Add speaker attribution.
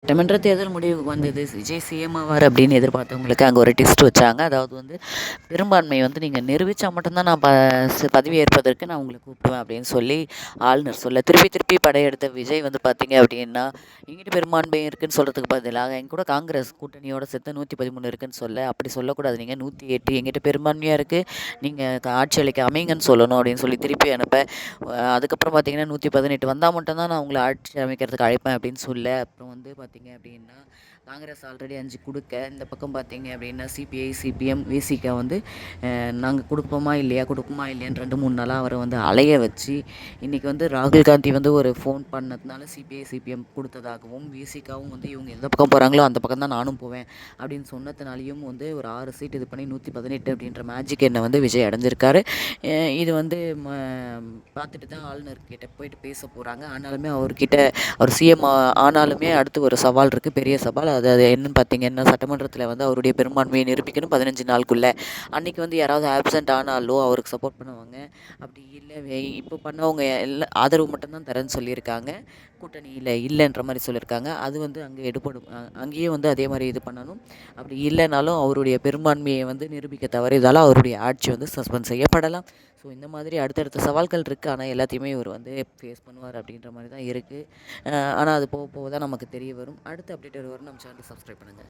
Speaker 1: சட்டமன்ற தேர்தல் முடிவுக்கு வந்தது. விஜய் சிஎம் ஆவார் அப்படின்னு எதிர்பார்த்தவங்களுக்கு அங்கே ஒரு டெஸ்ட் வச்சாங்க. அதாவது வந்து பெரும்பான்மை வந்து நீங்கள் நிரூபித்தா மட்டும்தான் நான் பதவி ஏற்பதற்கு நான் உங்களை கூப்பிடுவேன் அப்படின்னு சொல்லி ஆளுநர் சொல்ல திருப்பி திருப்பி படையெடுத்த விஜய் வந்து பார்த்தீங்க அப்படின்னா எங்கிட்ட பெரும்பான்மை இருக்குன்னு சொல்கிறதுக்கு பதிலாக எங்க கூட காங்கிரஸ் கூட்டணியோட சேர்த்து 113 இருக்குன்னு சொல்ல அப்படி சொல்லக்கூடாது, நீங்கள் 108 எங்கிட்ட பெரும்பான்மையாக இருக்குது, நீங்கள் ஆட்சி அளிக்க அமைங்கன்னு சொல்லணும் அப்படின்னு சொல்லி திருப்பி அனுப்ப அதுக்கப்புறம் பார்த்தீங்கன்னா 118 வந்தால் மட்டும்தான் நான் உங்களை ஆட்சி அமைக்கிறதுக்கு அழைப்பேன் அப்படின்னு சொல்ல அப்புறம் வந்து பார்த்தீங்க அப்படின்னா காங்கிரஸ் ஆல்ரெடி 5 கொடுக்க இந்த பக்கம் பார்த்தீங்க அப்படின்னா சிபிஐ சிபிஎம் விசிகா வந்து நாங்கள் கொடுப்போமா இல்லையா இல்லையான்னு 2-3 நாளாக அவரை வந்து அலைய வச்சு இன்றைக்கி வந்து ராகுல் காந்தி வந்து ஒரு ஃபோன் பண்ணதுனால சிபிஐ சிபிஎம் கொடுத்ததாகவும் விசிகாவும் வந்து இவங்க எந்த பக்கம் போகிறாங்களோ அந்த பக்கம் தான் நானும் போவேன் அப்படின்னு சொன்னதுனாலையும் வந்து ஒரு 6 சீட் இது பண்ணி 118 அப்படின்ற மேஜிக் எண்ணை வந்து விஜய் அடைஞ்சிருக்காரு. இது வந்து பார்த்துட்டு தான் ஆளுநர்கிட்ட போயிட்டு பேச போகிறாங்க. ஆனாலுமே அவர் சிஎம் ஆனாலுமே அடுத்து ஒரு சவால் இருக்குது, பெரிய சவால். அது என்னன்னு பார்த்தீங்கன்னா சட்டமன்றத்தில் வந்து அவருடைய பெரும்பான்மையை நிரூபிக்கணும் 15 நாளுக்குள்ளே. அன்றைக்கி வந்து யாராவது ஆப்சண்ட் ஆனாலோ அவருக்கு சப்போர்ட் பண்ணுவாங்க, அப்படி இல்லை இப்போ பண்ணவங்க எல்லாம் ஆதரவு மட்டும்தான் தரேன்னு சொல்லியிருக்காங்க, கூட்டணியில் இல்லைன்ற மாதிரி சொல்லியிருக்காங்க. அது வந்து அங்கே எடுப்படும், அங்கேயும் வந்து அதே மாதிரி இது பண்ணணும். அப்படி இல்லைனாலும் அவருடைய பெரும்பான்மையை வந்து நிரூபிக்க தவறியதால் அவருடைய ஆட்சி வந்து சஸ்பெண்ட் செய்யப்படலாம். ஸோ இந்த மாதிரி அடுத்தடுத்த சவால்கள் இருக்குது. ஆனால் எல்லாத்தையுமே இவர் வந்து ஃபேஸ் பண்ணுவார் அப்படின்ற மாதிரி தான் இருக்குது. ஆனால் அது போக போக தான் நமக்கு தெரிய வரும். அடுத்த அப்டேட் வரும். நம்ம சேனலை சப்ஸ்கிரைப் பண்ணுங்கள்.